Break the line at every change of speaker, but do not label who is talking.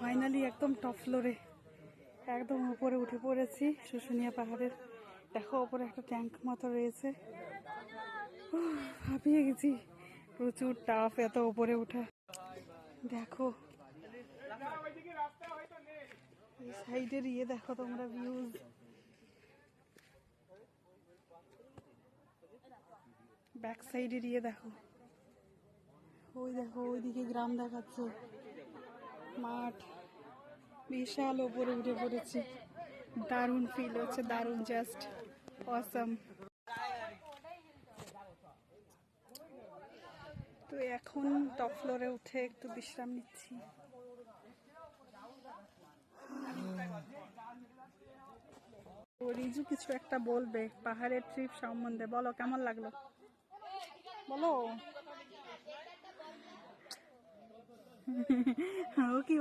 Finally একদম top ফ্লোরে, একদম উপরে উঠে পড়েছি শুশুনিয়া পাহাড়ের। দেখো উপরে একটা ট্যাঙ্ক মতো রয়েছে। হাঁপিয়ে গেছি, প্রচুর টাফ এত উপরে উঠা। দেখো এই সাইডের দেখো তোমরা ভিউজ। ব্যাক সাইডের দেখো, ওই দেখো ওইদিকে গ্রাম দেখাচ্ছে, মাঠ, বিশাল ওপরে উঠে পড়েছি। দারুণ ফিল হচ্ছে, দারুণ, জাস্ট অসাম। তো এখন টপ ফ্লোরে উঠে একটু বিশ্রাম নিচ্ছি। রিজু কিছু একটা বলবে পাহাড়ের ট্রিপ সম্বন্ধে, বলো কেমন লাগলো বলো। ও কি